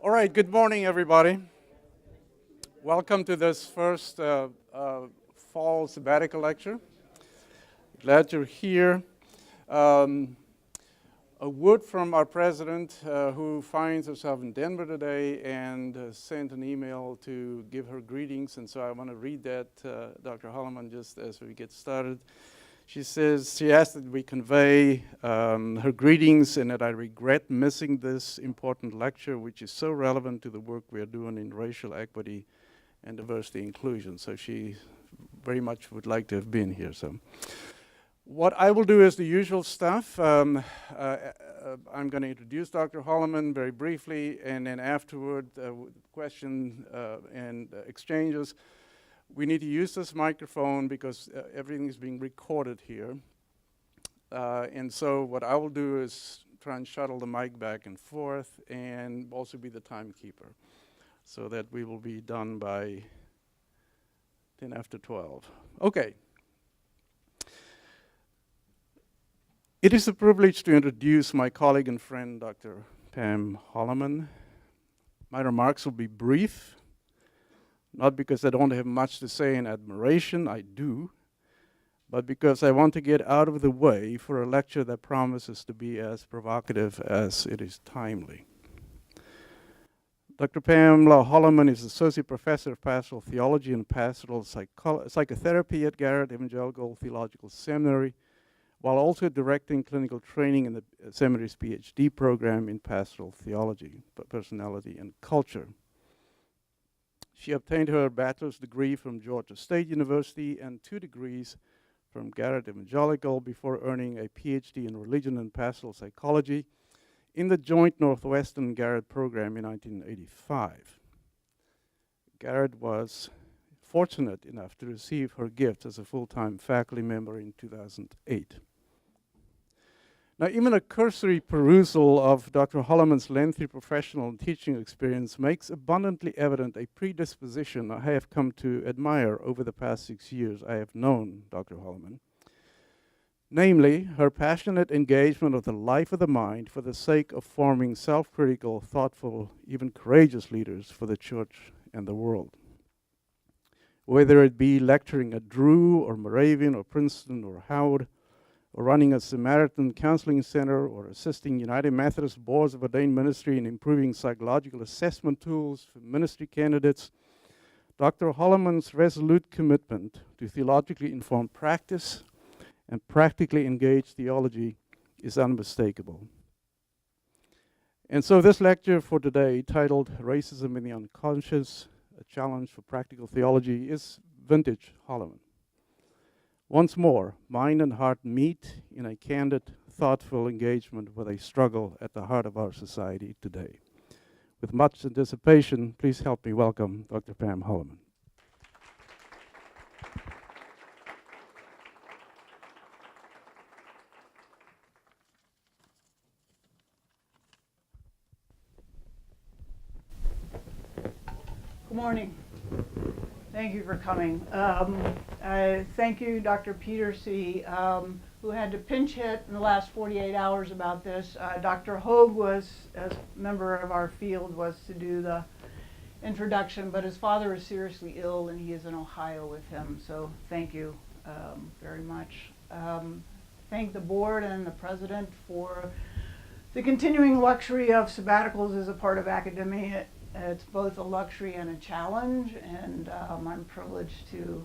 All right, good morning, everybody. Welcome to this first fall sabbatical lecture. Glad you're here. A word from our president who finds herself in Denver today and sent an email to give her greetings, and so I want to read that, Dr. Holliman, just as we get started. She asked that we convey her greetings and that I regret missing this important lecture, which is so relevant to the work we are doing in racial equity and diversity inclusion. So she very much would like to have been here. So what I will do is the usual stuff. I'm going to introduce Dr. Holliman very briefly, and then afterward, question and exchanges. We need to use this microphone because everything is being recorded here. And so what I will do is try and shuttle the mic back and forth and also be the timekeeper so that we will be done by 10 after 12. Okay. It is a privilege to introduce my colleague and friend, Dr. Pam Holliman. My remarks will be brief. Not because I don't have much to say in admiration, I do, but because I want to get out of the way for a lecture that promises to be as provocative as it is timely. Dr. Pamela Holliman is Associate Professor of Pastoral Theology and Pastoral Psychotherapy at Garrett-Evangelical Theological Seminary, while also directing clinical training in the Seminary's PhD program in Pastoral Theology, Personality and Culture. She obtained her bachelor's degree from Georgia State University and 2 degrees from Garrett-Evangelical before earning a PhD in religion and pastoral psychology in the joint Northwestern Garrett program in 1985. Garrett was fortunate enough to receive her gift as a full-time faculty member in 2008. Now, even a cursory perusal of Dr. Holliman's lengthy professional and teaching experience makes abundantly evident a predisposition I have come to admire over the past 6 years I have known Dr. Holliman, namely her passionate engagement of the life of the mind for the sake of forming self-critical, thoughtful, even courageous leaders for the church and the world. Whether it be lecturing at Drew or Moravian or Princeton or Howard, or running a Samaritan counseling center, or assisting United Methodist boards of ordained ministry in improving psychological assessment tools for ministry candidates, Dr. Holliman's resolute commitment to theologically informed practice and practically engaged theology is unmistakable. And so this lecture for today, titled Racism in the Unconscious, a Challenge for Practical Theology, is vintage Holliman. Once more, mind and heart meet in a candid, thoughtful engagement with a struggle at the heart of our society today. With much anticipation, please help me welcome Dr. Pam Holliman. Good morning. Thank you for coming. Thank you, Dr. Peterson, who had to pinch hit in the last 48 hours about this. Dr. Hogue was, as a member of our field, was to do the introduction, but his father is seriously ill and he is in Ohio with him, so thank you very much. Thank the board and the president for the continuing luxury of sabbaticals as a part of academia. It's both a luxury and a challenge, and I'm privileged to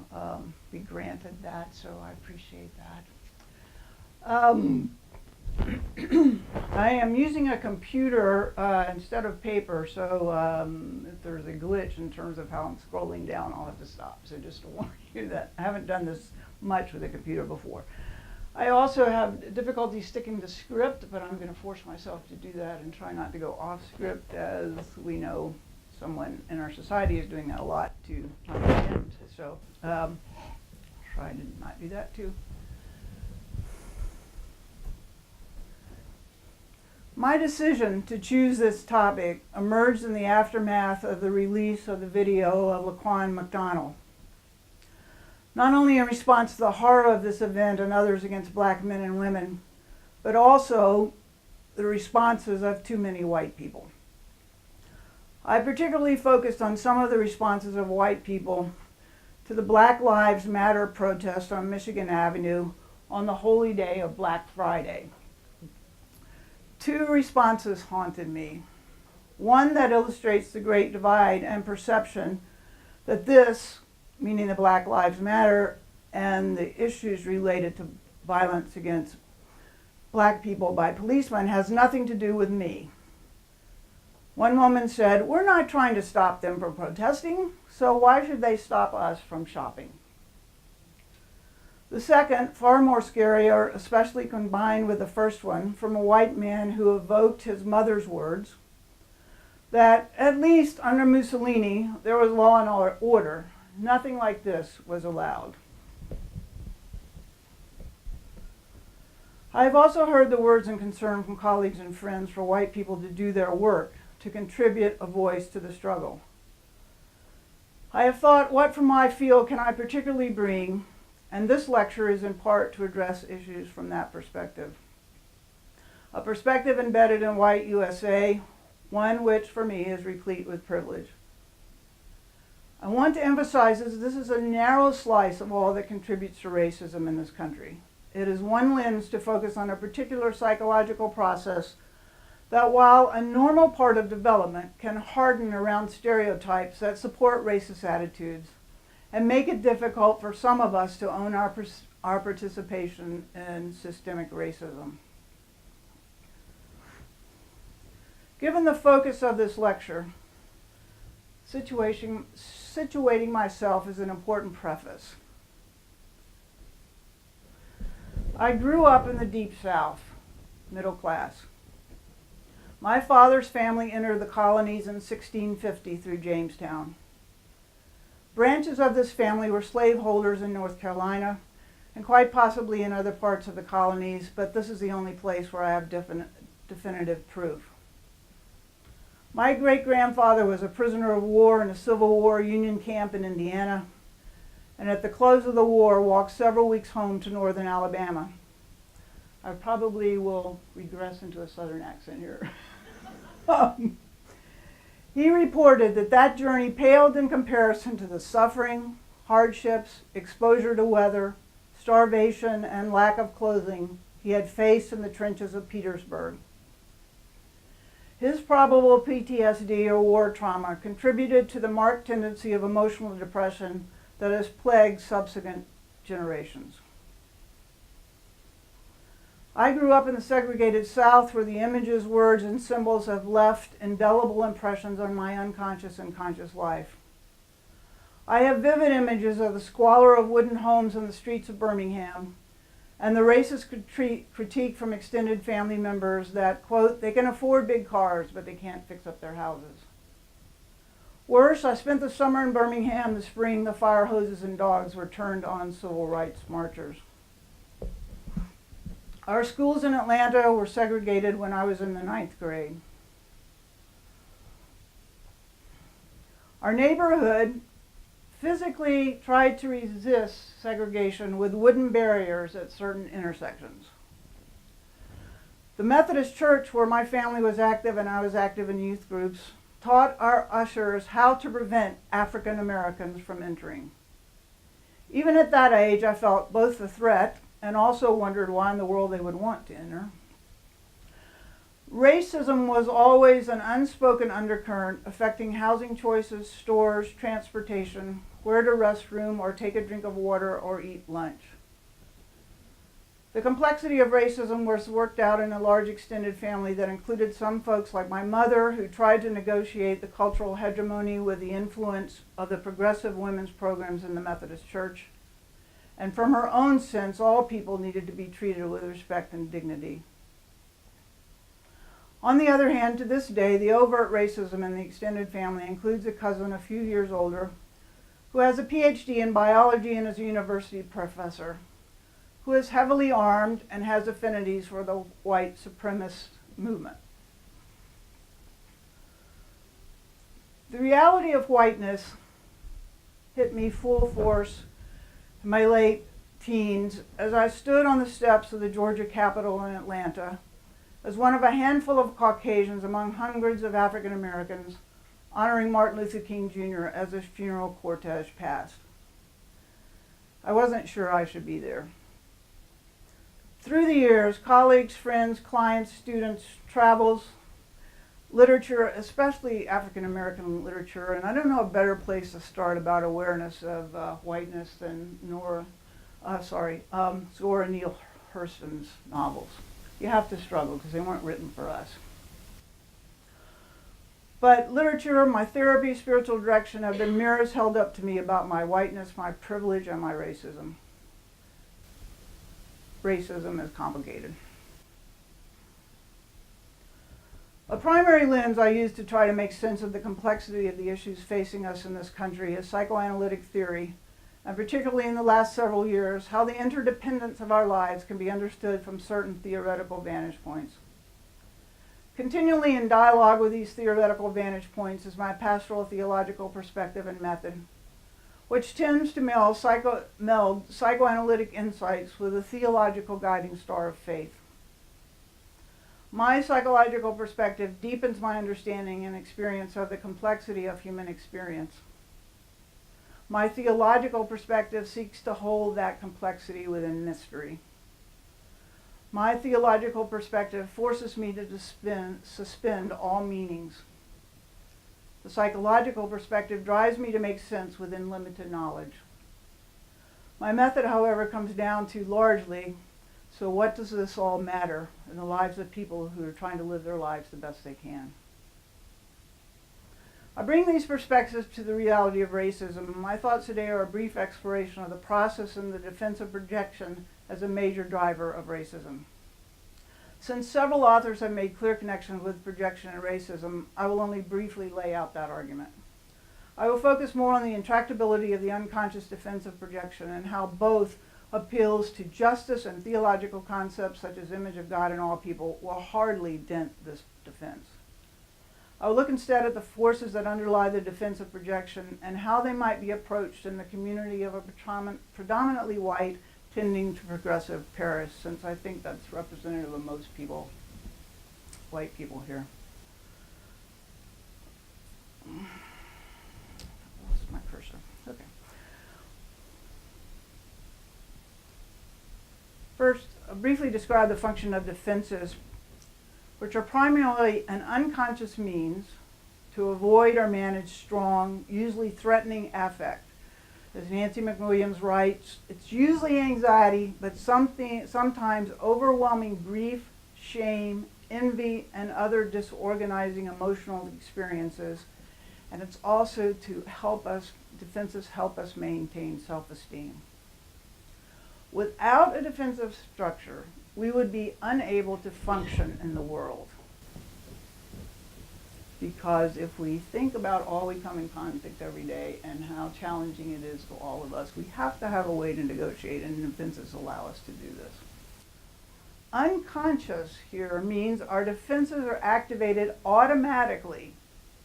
be granted that, so I appreciate that. I am using a computer instead of paper, so if there's a glitch in terms of how I'm scrolling down, I'll have to stop. So just to warn you that I haven't done this much with a computer before. I also have difficulty sticking to script, but I'm going to force myself to do that and try not to go off script, as we know someone in our society is doing that a lot to my end. So try to not do that too. My decision to choose this topic emerged in the aftermath of the release of the video of Laquan McDonald. Not only in response to the horror of this event and others against black men and women, but also the responses of too many white people. I particularly focused on some of the responses of white people to the Black Lives Matter protest on Michigan Avenue on the holy day of Black Friday. Two responses haunted me. One that illustrates the great divide and perception that this, meaning the Black Lives Matter, and the issues related to violence against black people by policemen has nothing to do with me. One woman said, "We're not trying to stop them from protesting, so why should they stop us from shopping?" The second, far more scarier, especially combined with the first one, from a white man who evoked his mother's words, that at least under Mussolini, there was law and order. Nothing like this was allowed. I have also heard the words and concern from colleagues and friends for white people to do their work, to contribute a voice to the struggle. I have thought, what from my field can I particularly bring? And this lecture is in part to address issues from that perspective. A perspective embedded in white USA, one which for me is replete with privilege. I want to emphasize this is a narrow slice of all that contributes to racism in this country. It is one lens to focus on a particular psychological process that, while a normal part of development, can harden around stereotypes that support racist attitudes and make it difficult for some of us to own our participation in systemic racism. Given the focus of this lecture, situating myself is an important preface. I grew up in the Deep South, middle class. My father's family entered the colonies in 1650 through Jamestown. Branches of this family were slaveholders in North Carolina and quite possibly in other parts of the colonies, but this is the only place where I have definitive proof. My great-grandfather was a prisoner of war in a Civil War Union camp in Indiana, and at the close of the war walked several weeks home to northern Alabama. I probably will regress into a southern accent here. He reported that that journey paled in comparison to the suffering, hardships, exposure to weather, starvation, and lack of clothing he had faced in the trenches of Petersburg. His probable PTSD or war trauma contributed to the marked tendency of emotional depression that has plagued subsequent generations. I grew up in the segregated South where the images, words, and symbols have left indelible impressions on my unconscious and conscious life. I have vivid images of the squalor of wooden homes on the streets of Birmingham and the racist critique from extended family members that, quote, they can afford big cars, but they can't fix up their houses. Worse, I spent the summer in Birmingham. The spring, the fire hoses and dogs were turned on civil rights marchers. Our schools in Atlanta were segregated when I was in the 9th grade. Our neighborhood physically tried to resist segregation with wooden barriers at certain intersections. The Methodist Church, where my family was active and I was active in youth groups, taught our ushers how to prevent African Americans from entering. Even at that age, I felt both the threat and also wondered why in the world they would want to enter. Racism was always an unspoken undercurrent affecting housing choices, stores, transportation, where to restroom or take a drink of water or eat lunch. The complexity of racism was worked out in a large extended family that included some folks like my mother who tried to negotiate the cultural hegemony with the influence of the progressive women's programs in the Methodist Church. And from her own sense, all people needed to be treated with respect and dignity. On the other hand, to this day, the overt racism in the extended family includes a cousin a few years older who has a PhD in biology and is a university professor, who is heavily armed and has affinities for the white supremacist movement. The reality of whiteness hit me full force in my late teens as I stood on the steps of the Georgia Capitol in Atlanta as one of a handful of Caucasians among hundreds of African Americans honoring Martin Luther King Jr. as his funeral cortege passed. I wasn't sure I should be there. Through the years, colleagues, friends, clients, students, travels, literature, especially African American literature, and I don't know a better place to start about awareness of whiteness than Zora Neale Hurston's novels. You have to struggle because they weren't written for us. But literature, my therapy, spiritual direction have been mirrors held up to me about my whiteness, my privilege, and my racism. Racism is complicated. A primary lens I use to try to make sense of the complexity of the issues facing us in this country is psychoanalytic theory, and particularly in the last several years, how the interdependence of our lives can be understood from certain theoretical vantage points. Continually in dialogue with these theoretical vantage points is my pastoral theological perspective and method, which tends to meld psychoanalytic insights with a theological guiding star of faith. My psychological perspective deepens my understanding and experience of the complexity of human experience. My theological perspective seeks to hold that complexity within mystery. My theological perspective forces me to suspend all meanings. The psychological perspective drives me to make sense within limited knowledge. My method, however, comes down to largely, so what does this all matter in the lives of people who are trying to live their lives the best they can? I bring these perspectives to the reality of racism. My thoughts today are a brief exploration of the process and the defense of projection as a major driver of racism. Since several authors have made clear connections with projection and racism, I will only briefly lay out that argument. I will focus more on the intractability of the unconscious defense of projection and how both appeals to justice and theological concepts such as image of God in all people will hardly dent this defense. I will look instead at the forces that underlie the defense of projection and how they might be approached in the community of a predominantly white, tending to progressive parish, since I think that's representative of most people, white people here. Lost my cursor. Okay. First, I'll briefly describe the function of defenses, which are primarily an unconscious means to avoid or manage strong, usually threatening affect. As Nancy McWilliams writes, it's usually anxiety, but sometimes overwhelming grief, shame, envy, and other disorganizing emotional experiences. And it's also to help us, defenses help us maintain self-esteem. Without a defensive structure, we would be unable to function in the world. Because if we think about all we come in contact every day and how challenging it is for all of us, we have to have a way to negotiate, and defenses allow us to do this. Unconscious here means our defenses are activated automatically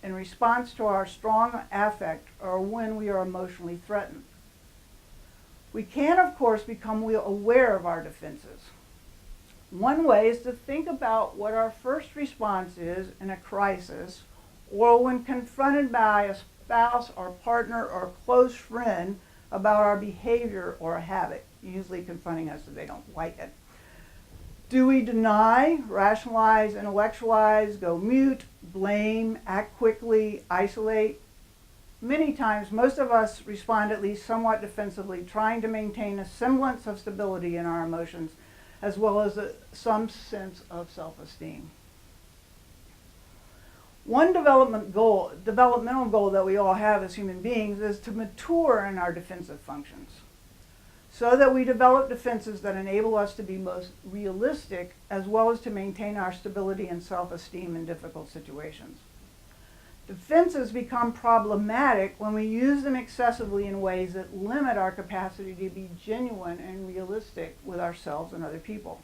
in response to our strong affect or when we are emotionally threatened. We can, of course, become aware of our defenses. One way is to think about what our first response is in a crisis or when confronted by a spouse or partner or close friend about our behavior or a habit, usually confronting us if they don't like it. Do we deny, rationalize, intellectualize, go mute, blame, act quickly, isolate? Many times, most of us respond at least somewhat defensively, trying to maintain a semblance of stability in our emotions, as well as some sense of self-esteem. One developmental goal that we all have as human beings is to mature in our defensive functions, so that we develop defenses that enable us to be most realistic, as well as to maintain our stability and self-esteem in difficult situations. Defenses become problematic when we use them excessively in ways that limit our capacity to be genuine and realistic with ourselves and other people.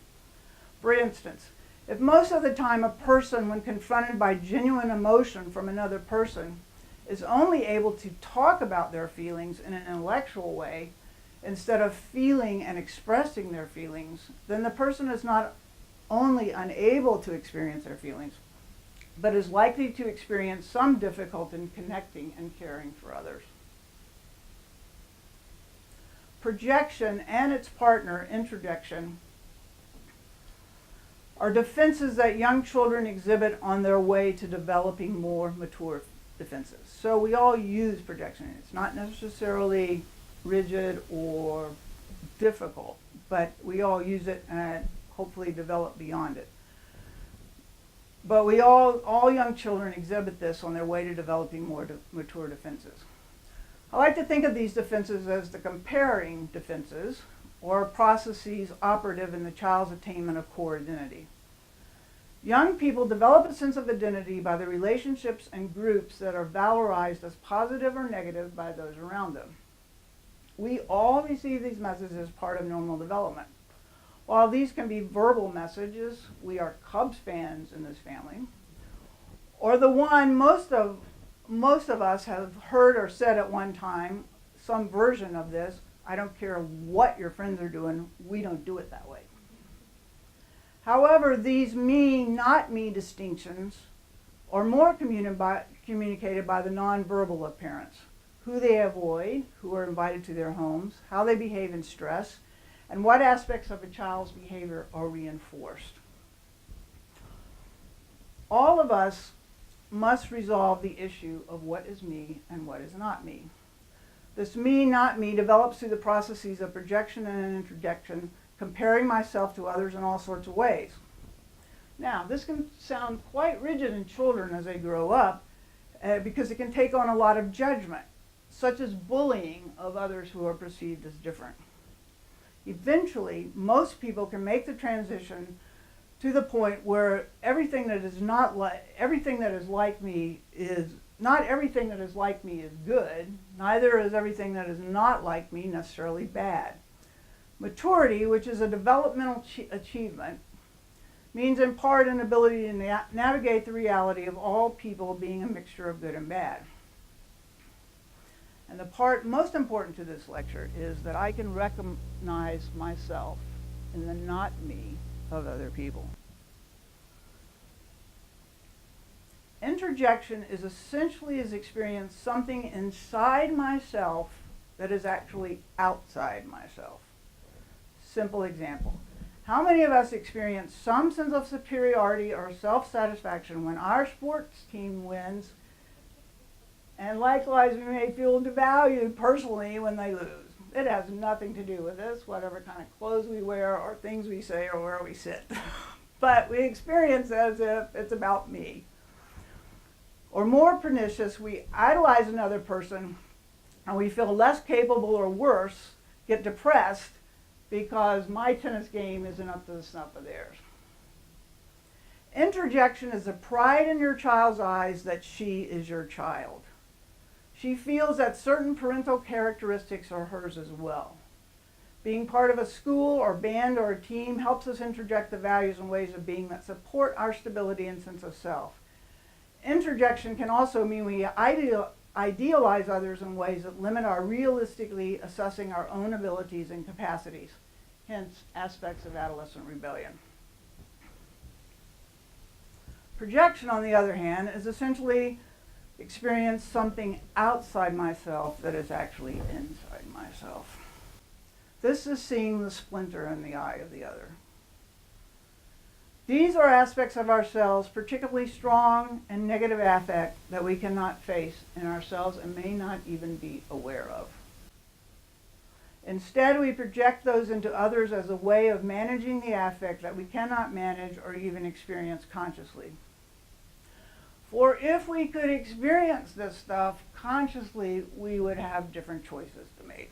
For instance, if most of the time a person, when confronted by genuine emotion from another person, is only able to talk about their feelings in an intellectual way, instead of feeling and expressing their feelings, then the person is not only unable to experience their feelings, but is likely to experience some difficulty in connecting and caring for others. Projection and its partner, introjection, are defenses that young children exhibit on their way to developing more mature defenses. So we all use projection. It's not necessarily rigid or difficult, but we all use it and hopefully develop beyond it. But we all young children exhibit this on their way to developing more mature defenses. I like to think of these defenses as the comparing defenses, or processes operative in the child's attainment of core identity. Young people develop a sense of identity by the relationships and groups that are valorized as positive or negative by those around them. We all receive these messages as part of normal development. While these can be verbal messages, we are Cubs fans in this family, or the one most of us have heard or said at one time, some version of this, I don't care what your friends are doing, we don't do it that way. However, these me, not me distinctions are more communicated by the nonverbal of parents, who they avoid, who are invited to their homes, how they behave in stress, and what aspects of a child's behavior are reinforced. All of us must resolve the issue of what is me and what is not me. This me, not me, develops through the processes of projection and introjection, comparing myself to others in all sorts of ways. Now, this can sound quite rigid in children as they grow up because it can take on a lot of judgment, such as bullying of others who are perceived as different. Eventually, most people can make the transition to the point where everything that is like me is good, neither is everything that is not like me necessarily bad. Maturity, which is a developmental achievement, means in part an ability to navigate the reality of all people being a mixture of good and bad. And the part most important to this lecture is that I can recognize myself in the not me of other people. Interjection is essentially experiencing something inside myself that is actually outside myself. Simple example. How many of us experience some sense of superiority or self-satisfaction when our sports team wins, and likewise we may feel devalued personally when they lose? It has nothing to do with us, whatever kind of clothes we wear or things we say or where we sit. But we experience it as if it's about me. Or more pernicious, we idolize another person and we feel less capable or worse, get depressed because my tennis game isn't up to the snuff of theirs. Interjection is the pride in your child's eyes that she is your child. She feels that certain parental characteristics are hers as well. Being part of a school or band or a team helps us interject the values and ways of being that support our stability and sense of self. Interjection can also mean we idealize others in ways that limit our realistically assessing our own abilities and capacities, hence aspects of adolescent rebellion. Projection, on the other hand, is essentially experience something outside myself that is actually inside myself. This is seeing the splinter in the eye of the other. These are aspects of ourselves, particularly strong and negative affect, that we cannot face in ourselves and may not even be aware of. Instead, we project those into others as a way of managing the affect that we cannot manage or even experience consciously. For if we could experience this stuff consciously, we would have different choices to make.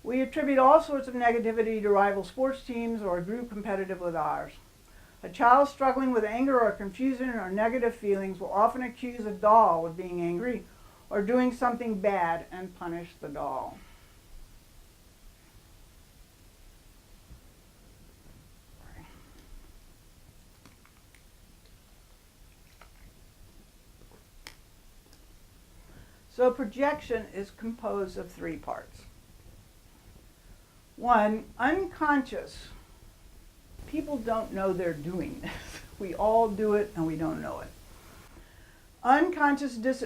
We attribute all sorts of negativity to rival sports teams or a group competitive with ours. A child struggling with anger or confusion or negative feelings will often accuse a doll of being angry or doing something bad and punish the doll. So projection is composed of three parts. One, unconscious. People don't know they're doing this. We all do it and we don't know it.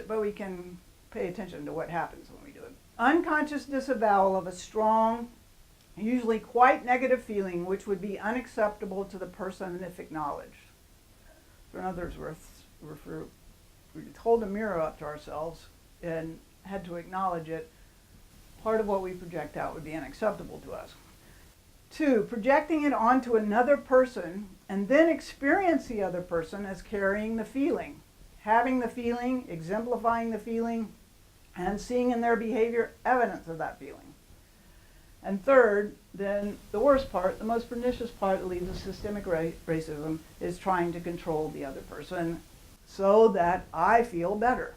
But we can pay attention to what happens when we do it. Unconscious disavowal of a strong, usually quite negative feeling which would be unacceptable to the person if acknowledged. So in other words, we hold a mirror up to ourselves and had to acknowledge it. Part of what we project out would be unacceptable to us. 2, projecting it onto another person and then experience the other person as carrying the feeling. Having the feeling, exemplifying the feeling, and seeing in their behavior evidence of that feeling. And 3rd, then the worst part, the most pernicious part that leads to systemic racism is trying to control the other person so that I feel better.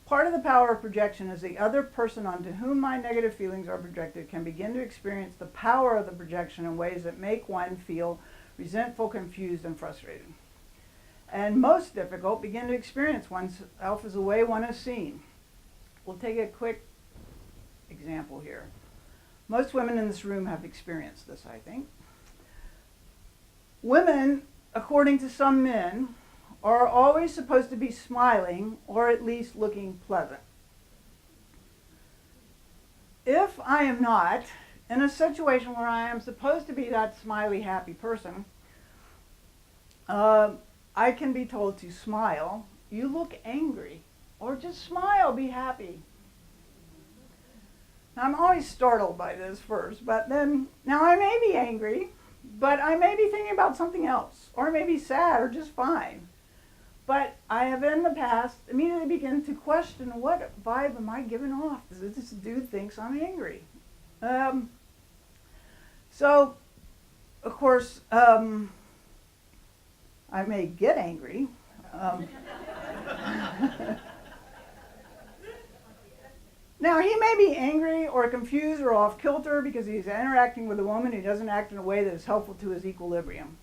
Part of the power of projection is the other person onto whom my negative feelings are projected can begin to experience the power of the projection in ways that make one feel resentful, confused, and frustrated. And most difficult, begin to experience oneself as the way one is seen. We'll take a quick example here. Most women in this room have experienced this, I think. Women, according to some men, are always supposed to be smiling or at least looking pleasant. If I am not, in a situation where I am supposed to be that smiley, happy person, I can be told to smile. You look angry. Or just smile, be happy. Now, I'm always startled by this first, but then, now I may be angry, but I may be thinking about something else, or maybe sad, or just fine. But I have in the past immediately begun to question, what vibe am I giving off? This dude thinks I'm angry. So, of course, I may get angry. Now, he may be angry or confused or off kilter because he's interacting with a woman who doesn't act in a way that is helpful to his equilibrium.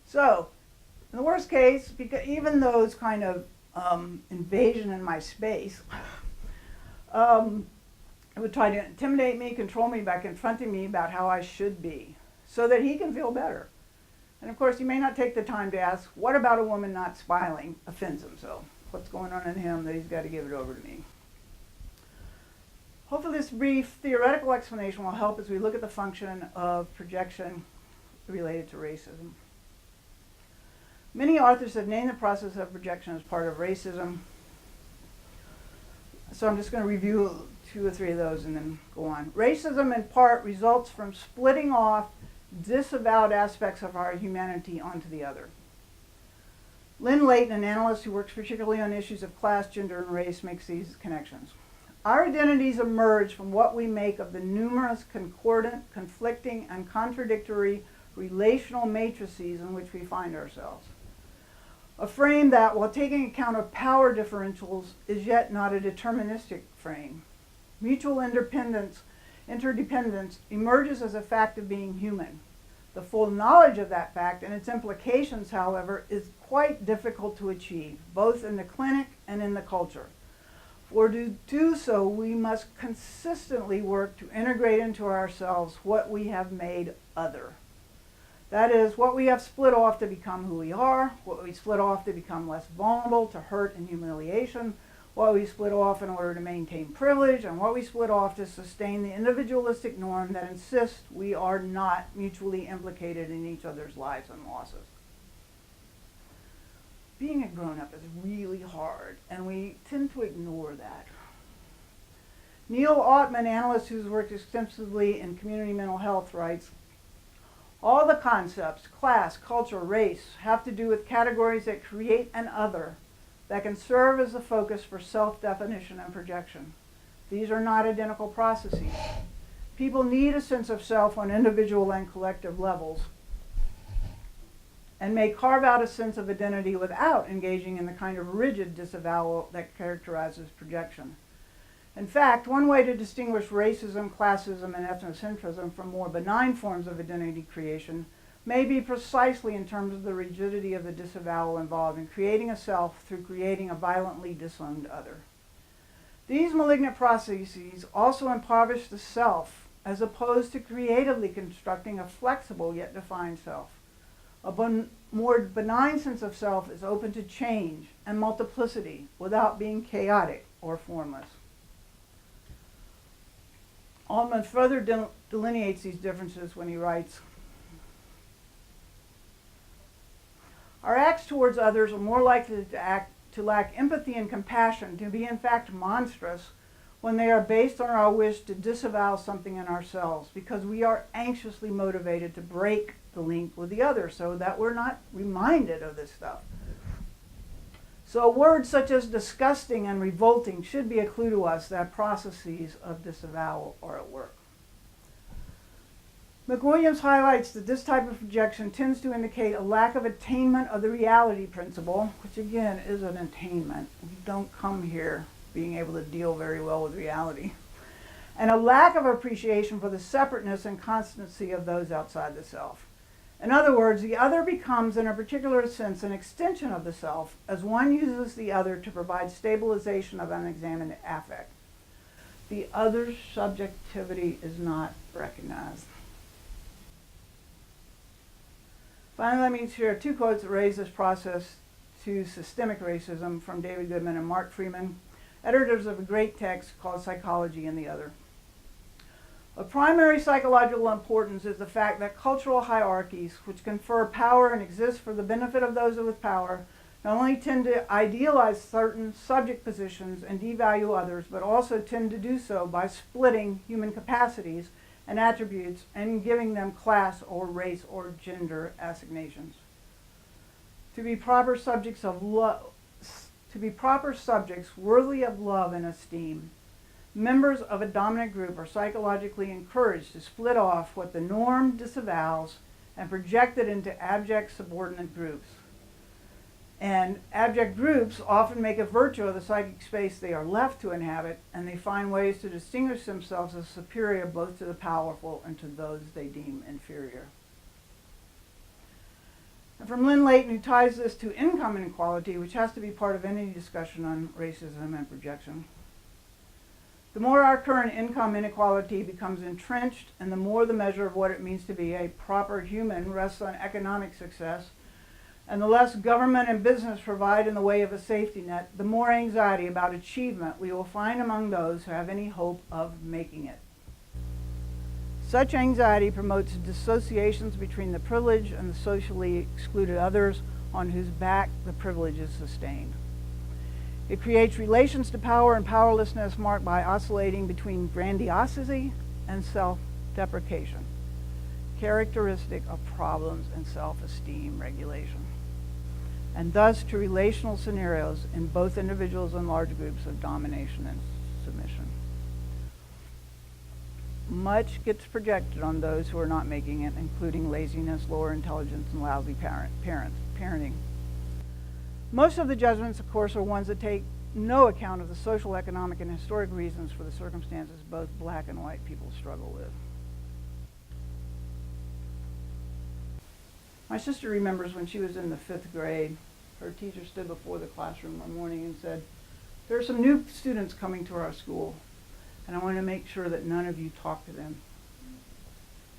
So, in the worst case, because even those kind of invasion in my space, it would try to intimidate me, control me by confronting me about how I should be, so that he can feel better. And of course, he may not take the time to ask, what about a woman not smiling offends him? So what's going on in him that he's got to give it over to me? Hopefully this brief theoretical explanation will help as we look at the function of projection related to racism. Many authors have named the process of projection as part of racism. So I'm just going to review 2 or 3 of those and then go on. Racism in part results from splitting off disavowed aspects of our humanity onto the other. Lynn Layton, an analyst who works particularly on issues of class, gender, and race, makes these connections. Our identities emerge from what we make of the numerous concordant, conflicting, and contradictory relational matrices in which we find ourselves. A frame that, while taking account of power differentials, is yet not a deterministic frame. Mutual interdependence emerges as a fact of being human. The full knowledge of that fact and its implications, however, is quite difficult to achieve, both in the clinic and in the culture. For to do so, we must consistently work to integrate into ourselves what we have made other. That is, what we have split off to become who we are, what we split off to become less vulnerable to hurt and humiliation, what we split off in order to maintain privilege, and what we split off to sustain the individualistic norm that insists we are not mutually implicated in each other's lives and losses. Being a grown-up is really hard, and we tend to ignore that. Neil Ottman, analyst who's worked extensively in community mental health, writes, all the concepts, class, culture, race, have to do with categories that create an other that can serve as the focus for self-definition and projection. These are not identical processes. People need a sense of self on individual and collective levels and may carve out a sense of identity without engaging in the kind of rigid disavowal that characterizes projection. In fact, one way to distinguish racism, classism, and ethnocentrism from more benign forms of identity creation may be precisely in terms of the rigidity of the disavowal involved in creating a self through creating a violently disowned other. These malignant processes also impoverish the self as opposed to creatively constructing a flexible yet defined self. A more benign sense of self is open to change and multiplicity without being chaotic or formless. Holliman further delineates these differences when he writes, "Our acts towards others are more likely to lack empathy and compassion, to be in fact monstrous, when they are based on our wish to disavow something in ourselves, because we are anxiously motivated to break the link with the other so that we're not reminded of this stuff. So words such as disgusting and revolting should be a clue to us that processes of disavowal are at work." McWilliams highlights that this type of projection tends to indicate a lack of attainment of the reality principle, which again is an attainment. We don't come here being able to deal very well with reality. And a lack of appreciation for the separateness and constancy of those outside the self. In other words, the other becomes, in a particular sense, an extension of the self, as one uses the other to provide stabilization of unexamined affect. The other's subjectivity is not recognized. Finally, let me share two quotes that raise this process to systemic racism from David Goodman and Mark Freeman, editors of a great text called Psychology and the Other. "Of primary psychological importance is the fact that cultural hierarchies, which confer power and exist for the benefit of those with power, not only tend to idealize certain subject positions and devalue others, but also tend to do so by splitting human capacities and attributes and giving them class or race or gender assignations. To be proper subjects worthy of love and esteem, members of a dominant group are psychologically encouraged to split off what the norm disavows and project it into abject subordinate groups. And abject groups often make a virtue of the psychic space they are left to inhabit, and they find ways to distinguish themselves as superior both to the powerful and to those they deem inferior." And from Lynn Layton, who ties this to income inequality, which has to be part of any discussion on racism and projection. "The more our current income inequality becomes entrenched, and the more the measure of what it means to be a proper human rests on economic success, and the less government and business provide in the way of a safety net, the more anxiety about achievement we will find among those who have any hope of making it. Such anxiety promotes dissociations between the privileged and the socially excluded others on whose back the privilege is sustained. It creates relations to power and powerlessness marked by oscillating between grandiosity and self-deprecation, characteristic of problems in self-esteem regulation, and thus to relational scenarios in both individuals and large groups of domination and submission. Much gets projected on those who are not making it, including laziness, lower intelligence, and lousy parenting. Most of the judgments, of course, are ones that take no account of the social, economic, and historic reasons for the circumstances both black and white people struggle with. My sister remembers when she was in the 5th grade, her teacher stood before the classroom one morning and said, "There are some new students coming to our school, and I want to make sure that none of you talk to them.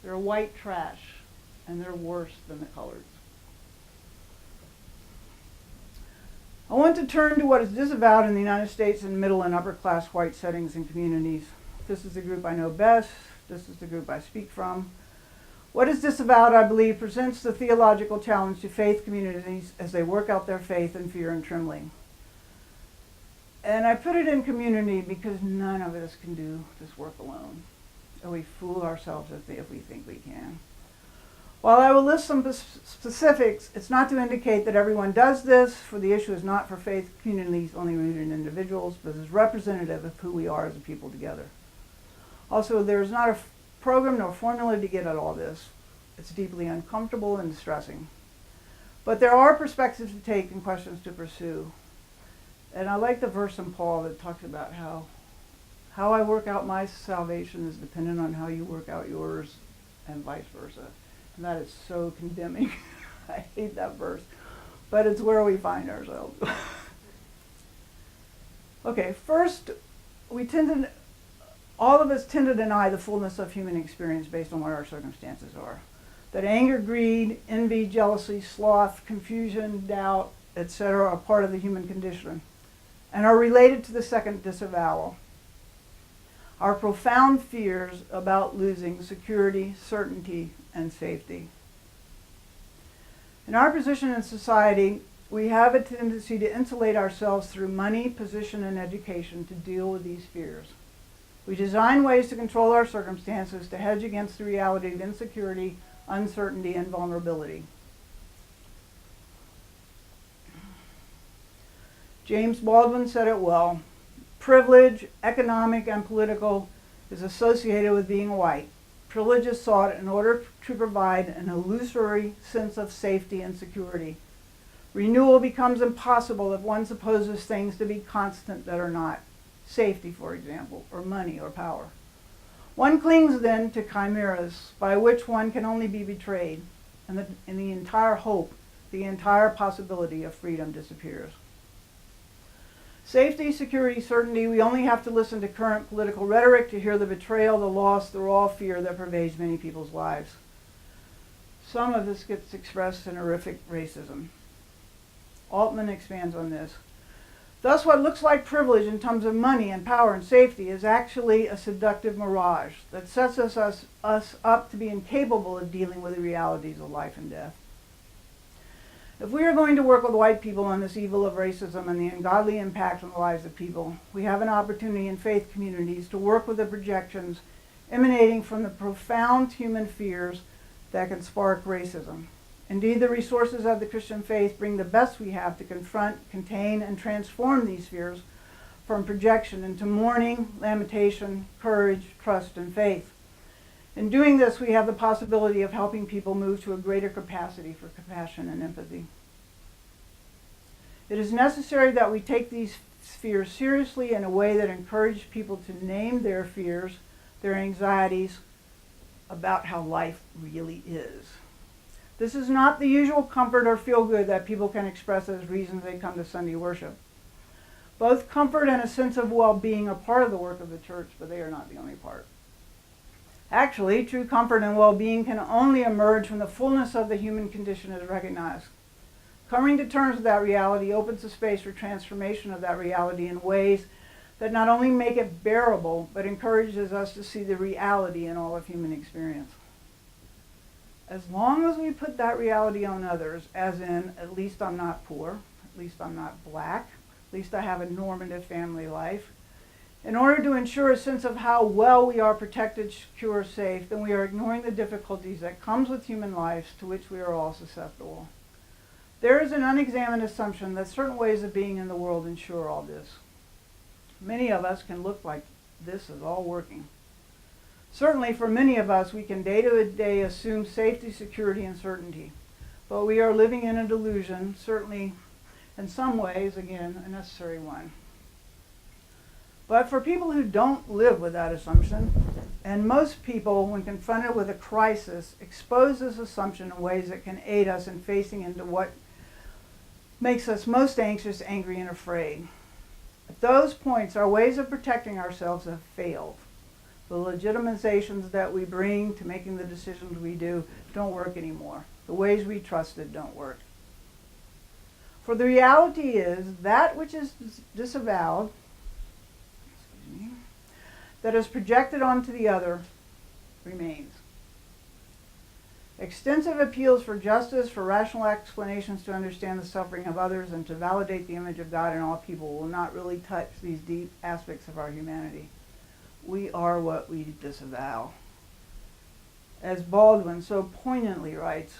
They're white trash, and they're worse than the coloreds." I want to turn to what is disavowed in the United States in middle and upper class white settings and communities. This is the group I know best. This is the group I speak from. What is disavowed, I believe, presents the theological challenge to faith communities as they work out their faith in fear and trembling. And I put it in community because none of us can do this work alone. And we fool ourselves if we think we can. While I will list some specifics, it's not to indicate that everyone does this, for the issue is not for faith communities only rooted in individuals, but is representative of who we are as a people together. Also, there is not a program nor formula to get at all this. It's deeply uncomfortable and distressing. But there are perspectives to take and questions to pursue. And I like the verse in Paul that talks about how I work out my salvation is dependent on how you work out yours, and vice versa. And that is so condemning. I hate that verse. But it's where we find ourselves. Okay, first, we tend to all of us tend to deny the fullness of human experience based on what our circumstances are. That anger, greed, envy, jealousy, sloth, confusion, doubt, etc. are part of the human condition and are related to the second disavowal. Our profound fears about losing security, certainty, and safety. In our position in society, we have a tendency to insulate ourselves through money, position, and education to deal with these fears. We design ways to control our circumstances to hedge against the reality of insecurity, uncertainty, and vulnerability. James Baldwin said it well. Privilege, economic and political, is associated with being white. Privilege is sought in order to provide an illusory sense of safety and security. Renewal becomes impossible if one supposes things to be constant that are not. Safety, for example, or money or power. One clings then to chimeras by which one can only be betrayed, and the entire hope, the entire possibility of freedom disappears. Safety, security, certainty, we only have to listen to current political rhetoric to hear the betrayal, the loss, the raw fear that pervades many people's lives. Some of this gets expressed in horrific racism. Altman expands on this. Thus, what looks like privilege in terms of money and power and safety is actually a seductive mirage that sets us up to be incapable of dealing with the realities of life and death. If we are going to work with white people on this evil of racism and the ungodly impact on the lives of people, we have an opportunity in faith communities to work with the projections emanating from the profound human fears that can spark racism. Indeed, the resources of the Christian faith bring the best we have to confront, contain, and transform these fears from projection into mourning, lamentation, courage, trust, and faith. In doing this, we have the possibility of helping people move to a greater capacity for compassion and empathy. It is necessary that we take these fears seriously in a way that encourages people to name their fears, their anxieties about how life really is. This is not the usual comfort or feel-good that people can express as reasons they come to Sunday worship. Both comfort and a sense of well-being are part of the work of the church, but they are not the only part. Actually, true comfort and well-being can only emerge when the fullness of the human condition is recognized. Coming to terms with that reality opens the space for transformation of that reality in ways that not only make it bearable, but encourages us to see the reality in all of human experience. As long as we put that reality on others, as in, at least I'm not poor, at least I'm not black, at least I have a normative family life, in order to ensure a sense of how well we are protected, secure, safe, then we are ignoring the difficulties that comes with human lives to which we are all susceptible. There is an unexamined assumption that certain ways of being in the world ensure all this. Many of us can look like this is all working. Certainly for many of us, we can day to day assume safety, security, and certainty. But we are living in a delusion, certainly in some ways, again, a necessary one. But for people who don't live with that assumption, and most people, when confronted with a crisis, expose this assumption in ways that can aid us in facing into what makes us most anxious, angry, and afraid. At those points, our ways of protecting ourselves have failed. The legitimizations that we bring to making the decisions we do don't work anymore. The ways we trusted don't work. For the reality is that which is disavowed, that is projected onto the other, remains. Extensive appeals for justice, for rational explanations to understand the suffering of others, and to validate the image of God in all people will not really touch these deep aspects of our humanity. We are what we disavow. As Baldwin so poignantly writes,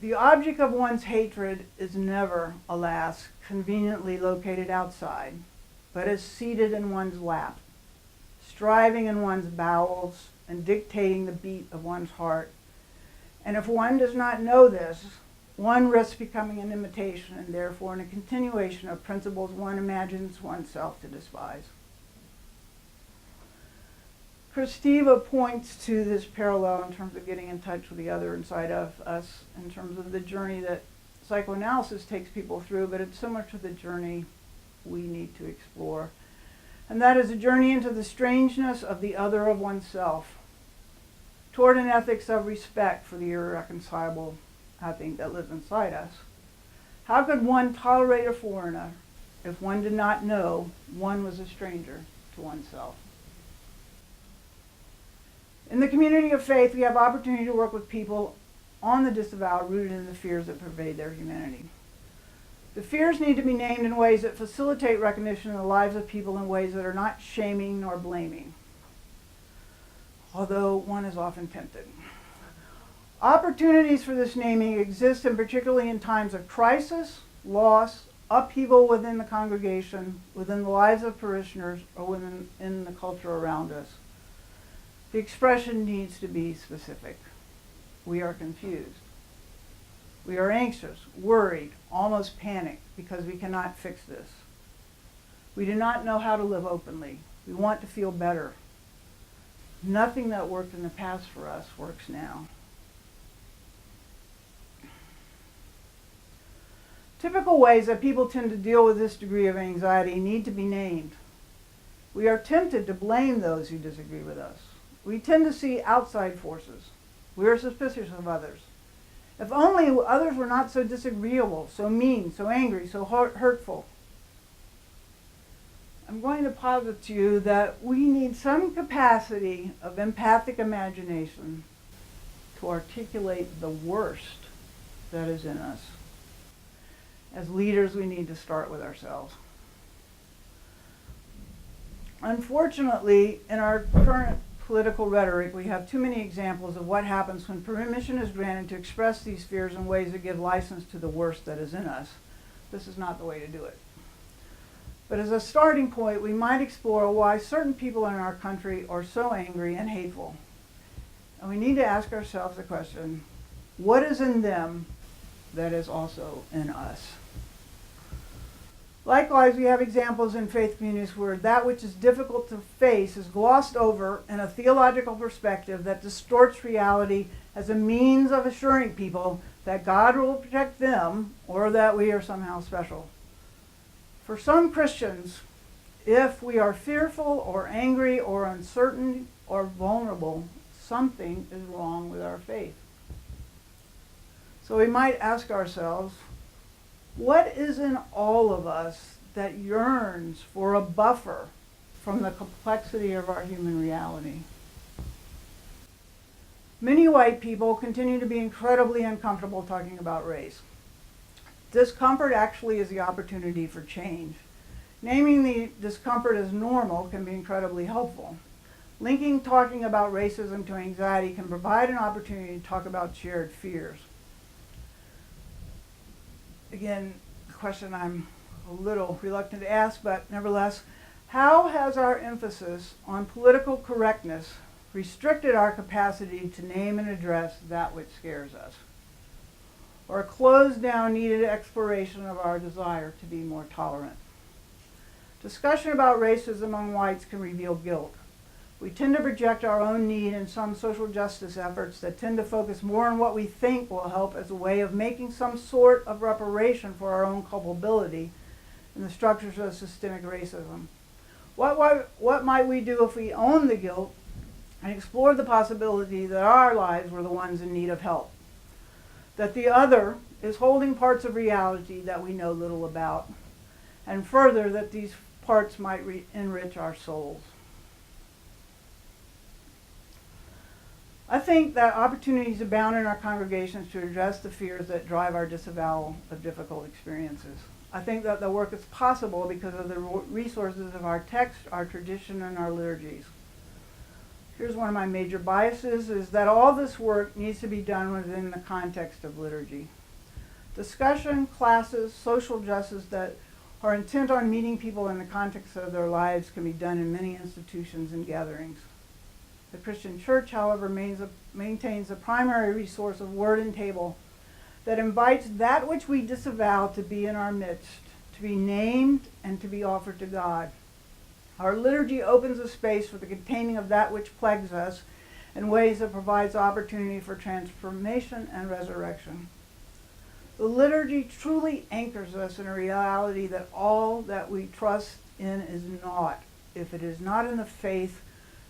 the object of one's hatred is never, alas, conveniently located outside, but is seated in one's lap, striving in one's bowels and dictating the beat of one's heart. And if one does not know this, one risks becoming an imitation and therefore in a continuation of principles one imagines oneself to despise. Christiva points to this parallel in terms of getting in touch with the other inside of us, in terms of the journey that psychoanalysis takes people through, but it's similar to the journey we need to explore. and that is a journey into the strangeness of the other of oneself, toward an ethics of respect for the irreconcilable, I think, that lives inside us. How could one tolerate a foreigner if one did not know one was a stranger to oneself? In the community of faith, we have opportunity to work with people on the disavowed, rooted in the fears that pervade their humanity. The fears need to be named in ways that facilitate recognition in the lives of people in ways that are not shaming nor blaming, although one is often tempted. Opportunities for this naming exist, and particularly in times of crisis, loss, upheaval within the congregation, within the lives of parishioners, or in the culture around us. The expression needs to be specific. We are confused. We are anxious, worried, almost panicked because we cannot fix this. We do not know how to live openly. We want to feel better. Nothing that worked in the past for us works now. Typical ways that people tend to deal with this degree of anxiety need to be named. We are tempted to blame those who disagree with us. We tend to see outside forces. We are suspicious of others. If only others were not so disagreeable, so mean, so angry, so hurtful. I'm going to posit to you that we need some capacity of empathic imagination to articulate the worst that is in us. As leaders, we need to start with ourselves. Unfortunately, in our current political rhetoric, we have too many examples of what happens when permission is granted to express these fears in ways that give license to the worst that is in us. This is not the way to do it. But as a starting point, we might explore why certain people in our country are so angry and hateful. And we need to ask ourselves the question, what is in them that is also in us? Likewise, we have examples in faith communities where that which is difficult to face is glossed over in a theological perspective that distorts reality as a means of assuring people that God will protect them or that we are somehow special. For some Christians, if we are fearful or angry or uncertain or vulnerable, something is wrong with our faith. So we might ask ourselves, what is in all of us that yearns for a buffer from the complexity of our human reality? Many white people continue to be incredibly uncomfortable talking about race. Discomfort actually is the opportunity for change. Naming the discomfort as normal can be incredibly helpful. Linking talking about racism to anxiety can provide an opportunity to talk about shared fears. Again, a question I'm a little reluctant to ask, but nevertheless, how has our emphasis on political correctness restricted our capacity to name and address that which scares us, or closed down needed exploration of our desire to be more tolerant? Discussion about racism among whites can reveal guilt. We tend to project our own need in some social justice efforts that tend to focus more on what we think will help as a way of making some sort of reparation for our own culpability in the structures of systemic racism. What might we do if we own the guilt and explore the possibility that our lives were the ones in need of help? That the other is holding parts of reality that we know little about, and further, that these parts might enrich our souls. I think that opportunities abound in our congregations to address the fears that drive our disavowal of difficult experiences. I think that the work is possible because of the resources of our text, our tradition, and our liturgies. Here's one of my major biases, is that all this work needs to be done within the context of liturgy. Discussion, classes, social justice that are intent on meeting people in the context of their lives can be done in many institutions and gatherings. The Christian church, however, maintains a primary resource of word and table that invites that which we disavow to be in our midst, to be named and to be offered to God. Our liturgy opens a space for the containing of that which plagues us in ways that provides opportunity for transformation and resurrection. The liturgy truly anchors us in a reality that all that we trust in is naught if it is not in the faith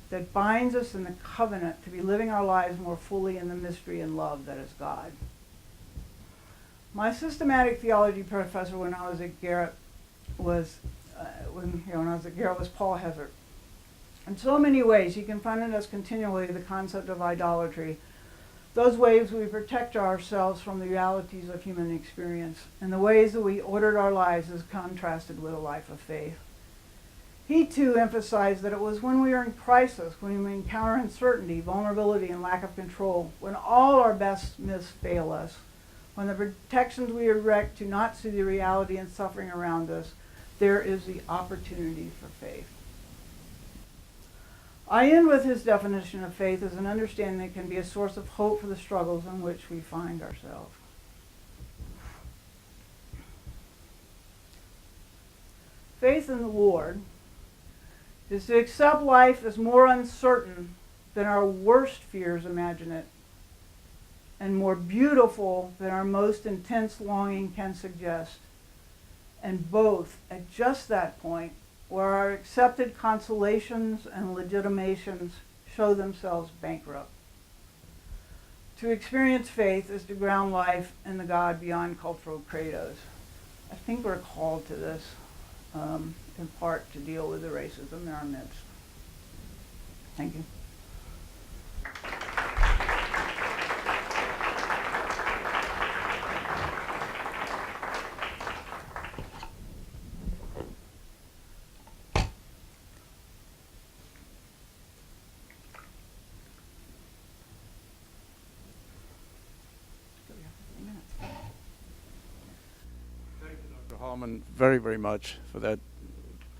that binds us in the covenant to be living our lives more fully in the mystery and love that is God. My systematic theology professor when I was at Garrett was Paul Hezert. In so many ways, he confronted us continually with the concept of idolatry, those ways we protect ourselves from the realities of human experience, and the ways that we ordered our lives as contrasted with a life of faith. He, too, emphasized that it was when we are in crisis, when we encounter uncertainty, vulnerability, and lack of control, when all our best myths fail us, when the protections we erect do not see the reality and suffering around us, there is the opportunity for faith. I end with his definition of faith as an understanding that can be a source of hope for the struggles in which we find ourselves. Faith in the Lord is to accept life as more uncertain than our worst fears imagine it, and more beautiful than our most intense longing can suggest, and both at just that point where our accepted consolations and legitimations show themselves bankrupt. To experience faith is to ground life in the God beyond cultural credos. I think we're called to this, in part to deal with the racism in our midst. Thank you. Holliman very, very much for that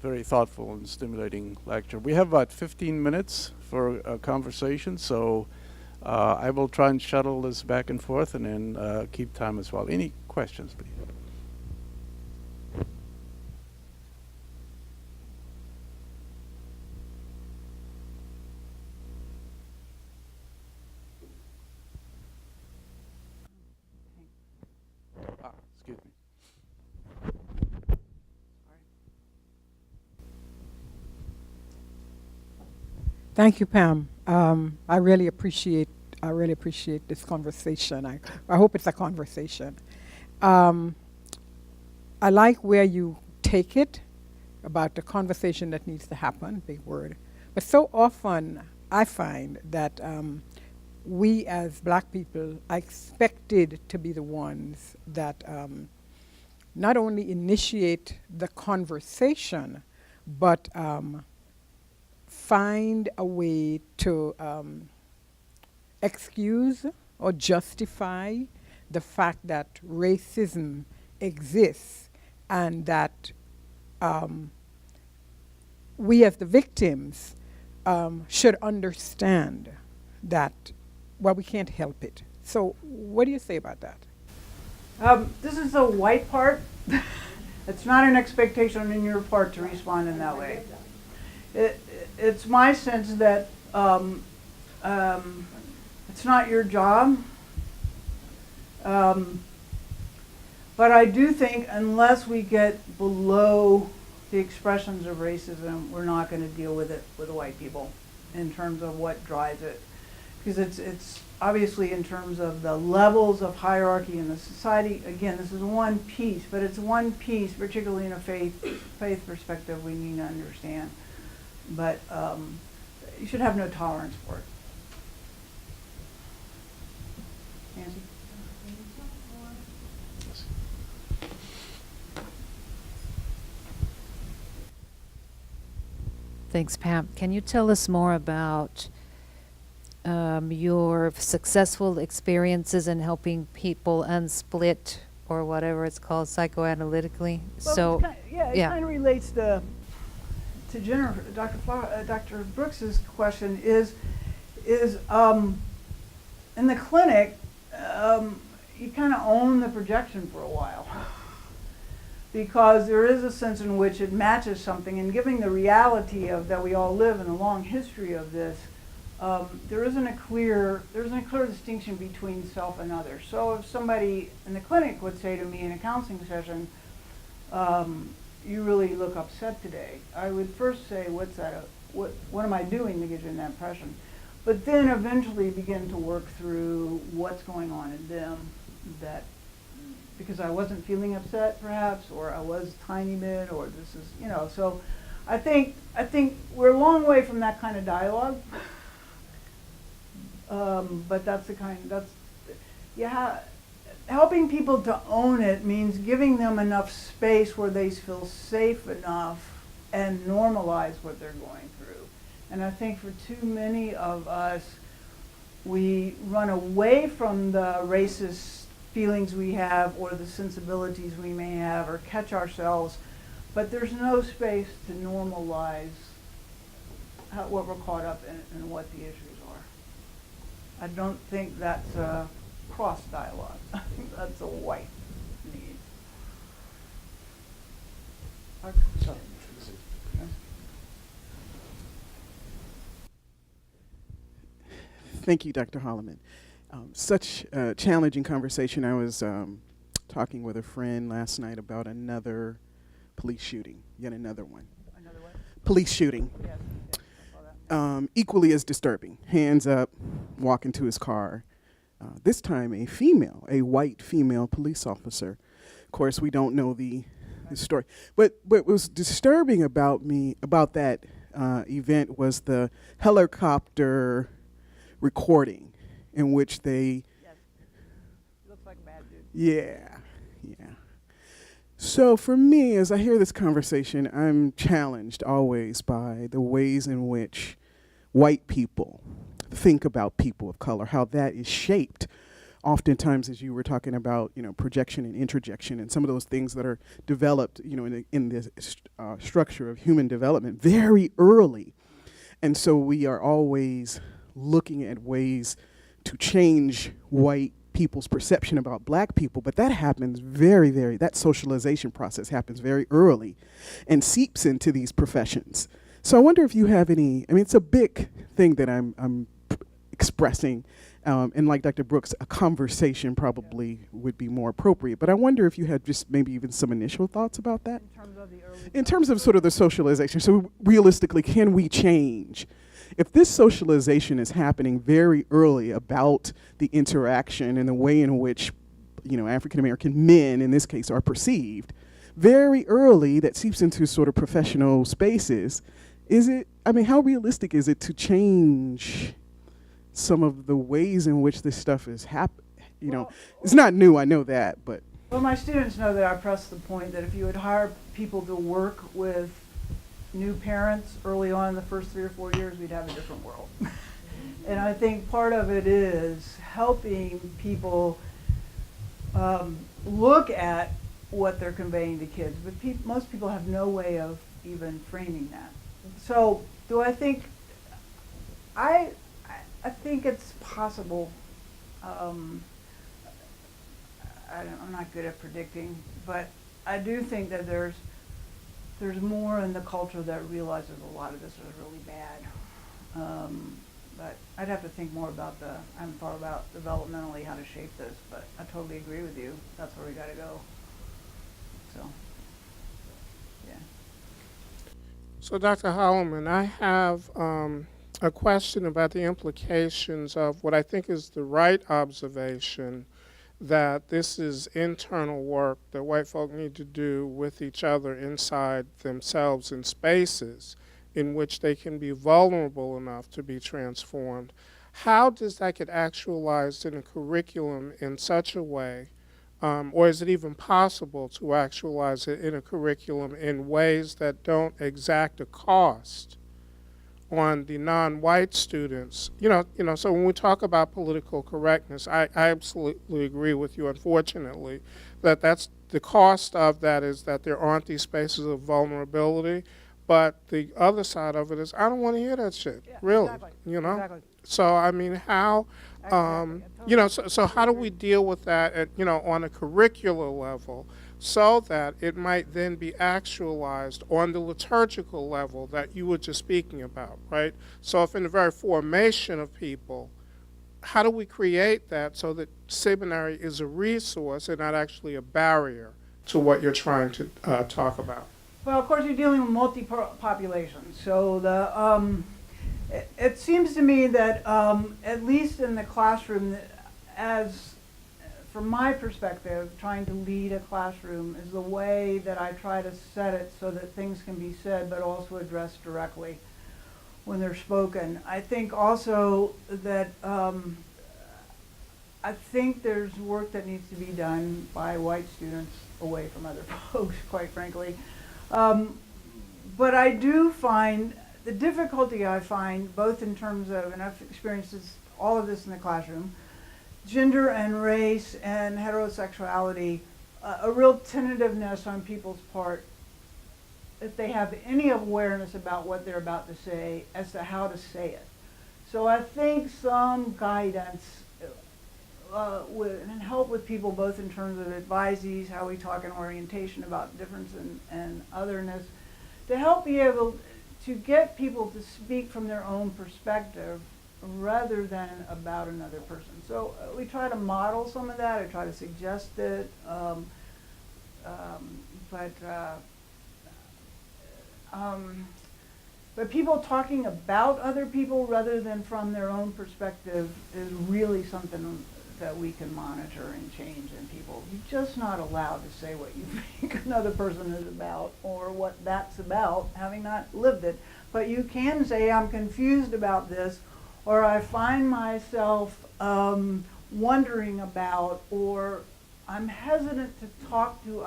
very thoughtful and stimulating lecture. We have about 15 minutes for a conversation, so I will try and shuttle this back and forth and then keep time as well. Any questions, please? Excuse me. Thank you, Pam. I really appreciate this conversation. I hope it's a conversation. I like where you take it about the conversation that needs to happen, big word. But so often I find that we as black people are expected to be the ones that not only initiate the conversation, but find a way to excuse or justify the fact that racism exists, and that we as the victims should understand that, well, we can't help it. So what do you say about that? This is the white part. It's not an expectation on your part to respond in that way. It's my sense that it's not your job. But I do think unless we get below the expressions of racism, we're not going to deal with it with the white people in terms of what drives it. Because it's obviously in terms of the levels of hierarchy in the society. Again, this is one piece, but it's one piece, particularly in a faith perspective, we need to understand. But you should have no tolerance for it. Nancy? Thanks, Pam. Can you tell us more about your successful experiences in helping people unsplit, or whatever it's called, psychoanalytically? Well, it kind of relates to Jennifer, Dr. Brooks's question is in the clinic, you kind of own the projection for a while because there is a sense in which it matches something, and giving the reality of that we all live in a long history of this, there isn't a clear distinction between self and other. So if somebody in the clinic would say to me in a counseling session, you really look upset today, I would first say, what am I doing to get you in that impression? But then eventually begin to work through what's going on in them, that because I wasn't feeling upset perhaps, or I was tiny bit, or this is, you know, so I think we're a long way from that kind of dialogue. But that's the kind, helping people to own it means giving them enough space where they feel safe enough and normalize what they're going through. And I think for too many of us, we run away from the racist feelings we have or the sensibilities we may have or catch ourselves, but there's no space to normalize what we're caught up in and what the issues are. I don't think that's a cross dialogue. I think that's a white need. Thank you, Dr. Holliman. Such a challenging conversation. I was talking with a friend last night about another police shooting, yet another one. Another what? Police shooting. Yes, I saw that. Equally as disturbing. Hands up, walk into his car. This time a white female police officer. Of course, we don't know the story. But what was disturbing about that event was the helicopter recording in which they... Yes. He looks like a bad dude. Yeah. So for me, as I hear this conversation, I'm challenged always by the ways in which white people think about people of color, how that is shaped. Oftentimes, as you were talking about, projection and introjection and some of those things that are developed, in the structure of human development very early. And so we are always looking at ways to change white people's perception about black people, but that happens that socialization process happens very early and seeps into these professions. So I wonder if you have it's a big thing that I'm expressing, and like Dr. Brooks, a conversation probably would be more appropriate, but I wonder if you had just maybe even some initial thoughts about that? In terms of sort of the socialization, so realistically, can we change? If this socialization is happening very early about the interaction and the way in which, African American men, in this case, are perceived, very early, that seeps into sort of professional spaces, how realistic is it to change some of the ways in which this stuff is happening? It's not new, I know that, but. Well, my students know that I press the point that if you would hire people to work with new parents early on in the first 3 or 4 years, we'd have a different world. And I think part of it is helping people look at what they're conveying to kids, but most people have no way of even framing that. So do I think, I think it's possible. I'm not good at predicting, but I do think that there's more in the culture that realizes a lot of this is really bad. But I'd have to think more about I haven't thought about developmentally how to shape this, but I totally agree with you. That's where we got to go. So, yeah. So, Dr. Holliman, I have a question about the implications of what I think is the right observation, that this is internal work that white folk need to do with each other inside themselves in spaces in which they can be vulnerable enough to be transformed. How does that get actualized in a curriculum in such a way, or is it even possible to actualize it in a curriculum in ways that don't exact a cost on the non-white students? So when we talk about political correctness, I absolutely agree with you, unfortunately, that's the cost of that is that there aren't these spaces of vulnerability. But the other side of it is I don't want to hear that shit, really, Exactly. Exactly. So, how, so how do we deal with that on a curricular level so that it might then be actualized on the liturgical level that you were just speaking about, right? So if in the very formation of people, how do we create that so that seminary is a resource and not actually a barrier to what you're trying to talk about? Well, of course, you're dealing with multi-populations. So it seems to me that at least in the classroom, from my perspective, trying to lead a classroom is the way that I try to set it so that things can be said, but also addressed directly when they're spoken. I think also that I think there's work that needs to be done by white students away from other folks, quite frankly. But I do find, the difficulty I find, both in terms of, and I've experienced all of this in the classroom, gender and race and heterosexuality, a real tentativeness on people's part, if they have any awareness about what they're about to say, as to how to say it. So I think some guidance and help with people, both in terms of advisees, how we talk in orientation about difference and otherness, to help be able to get people to speak from their own perspective rather than about another person. So we try to model some of that. I try to suggest it, but people talking about other people rather than from their own perspective is really something that we can monitor and change in people. You're just not allowed to say what you think another person is about or what that's about, having not lived it. But you can say, I'm confused about this, or I find myself wondering about, or I'm hesitant to talk to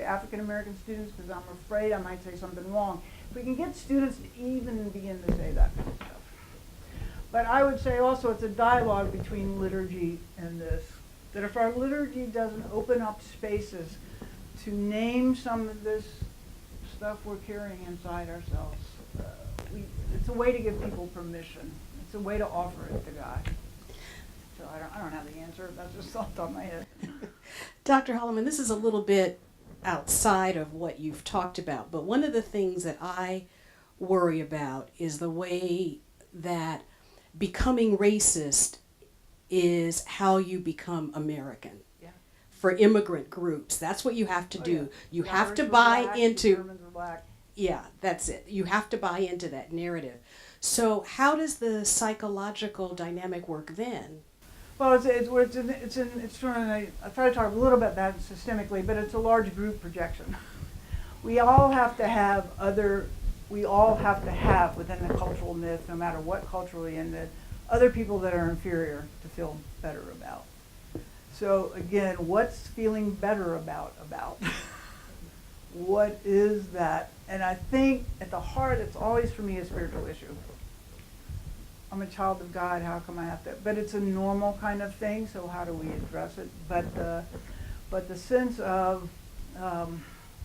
African American students because I'm afraid I might say something wrong. If we can get students to even begin to say that kind of stuff. But I would say also it's a dialogue between liturgy and this, that if our liturgy doesn't open up spaces to name some of this stuff we're carrying inside ourselves, it's a way to give people permission. It's a way to offer it to God. So I don't have the answer. That's just off the top of my head. Dr. Holliman, this is a little bit outside of what you've talked about, but one of the things that I worry about is the way that becoming racist is how you become American. Yeah. For immigrant groups, that's what you have to do. Yeah. You have to buy into. Germans are black. Yeah, that's it. You have to buy into that narrative. So how does the psychological dynamic work then? Well, I try to talk a little bit about that systemically, but it's a large group projection. We all have to have within the cultural myth, no matter what culture we're in, that other people that are inferior to feel better about. So again, what's feeling better about? What is that? And I think at the heart, it's always for me a spiritual issue. I'm a child of God, how come I have to? But it's a normal kind of thing, so how do we address it? But the sense of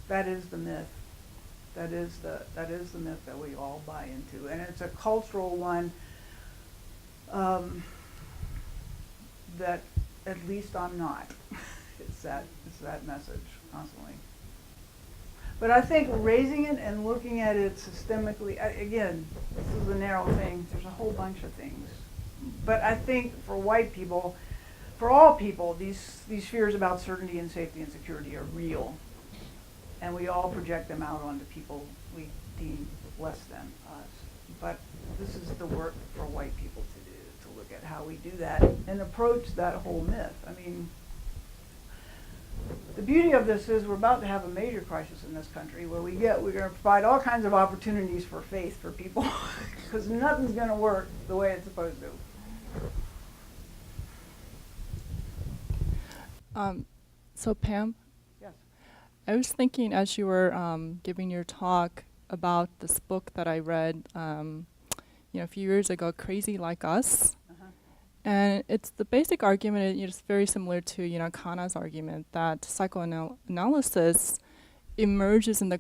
that is the myth. That is the myth that we all buy into, and it's a cultural one that at least I'm not. It's that message constantly. But I think raising it and looking at it systemically, again, this is a narrow thing. There's a whole bunch of things. But I think for white people, for all people, these fears about certainty and safety and security are real. And we all project them out onto people we deem less than us. But this is the work for white people to do, to look at how we do that and approach that whole myth. I mean, the beauty of this is we're about to have a major crisis in this country where we're going to provide all kinds of opportunities for faith for people because nothing's going to work the way it's supposed to. So Pam? Yes. I was thinking as you were giving your talk about this book that I read a few years ago, Crazy Like Us. And it's the basic argument, it's very similar to, Kana's argument that psychoanalysis emerges in the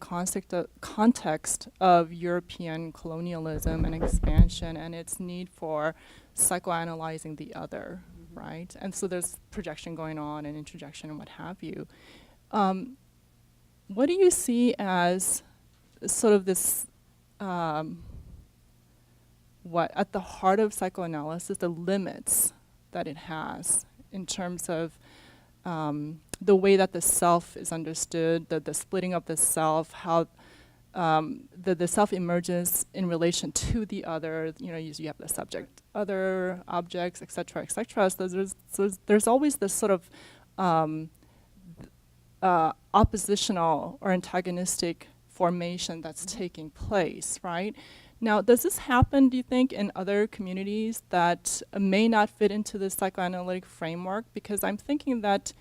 context of European colonialism and expansion and its need for psychoanalyzing the other, right? And so there's projection going on and introjection and what have you. What do you see as sort of this at the heart of psychoanalysis, the limits that it has in terms of the way that the self is understood, the splitting of the self, how the self emerges in relation to the other. You know, you have the subject, other, objects, etc., etc. So there's always this sort of oppositional or antagonistic formation that's taking place, right? Now, does this happen, do you think, in other communities that may not fit into the psychoanalytic framework? Because I'm thinking that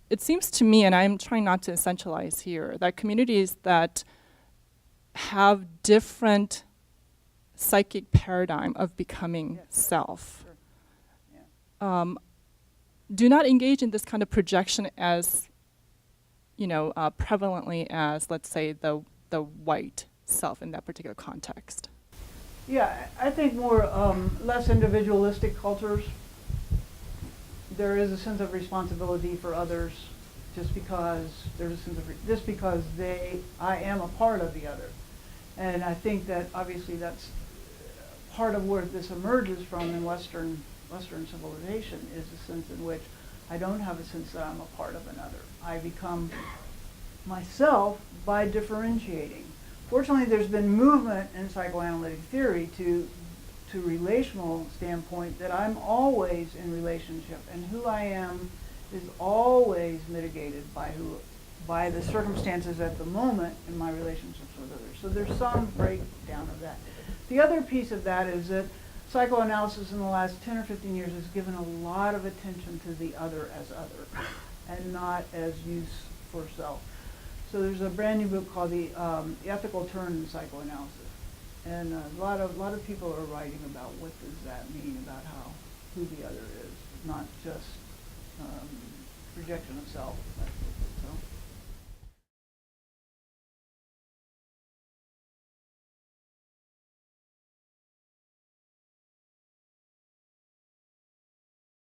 it seems to me, and I'm trying not to essentialize here, that communities that have different psychic paradigm of becoming self do not engage in this kind of projection as, you know, prevalently as, let's say, the white self in that particular context. Yeah, I think more less individualistic cultures, there is a sense of responsibility for others, just because there's a sense of I am a part of the other, and I think that obviously that's part of where this emerges from in Western civilization, is a sense in which I don't have a sense that I'm a part of another. I become myself by differentiating. Fortunately, there's been movement in psychoanalytic theory to relational standpoint that I'm always in relationship, and who I am is always mitigated by the circumstances at the moment in my relationships with others. So there's some breakdown of that. The other piece of that is that psychoanalysis in the last 10 or 15 years has given a lot of attention to the other as other and not as use for self. So there's a brand new book called The Ethical Turn in Psychoanalysis. And a lot of people are writing about what does that mean about who the other is, not just projection of self.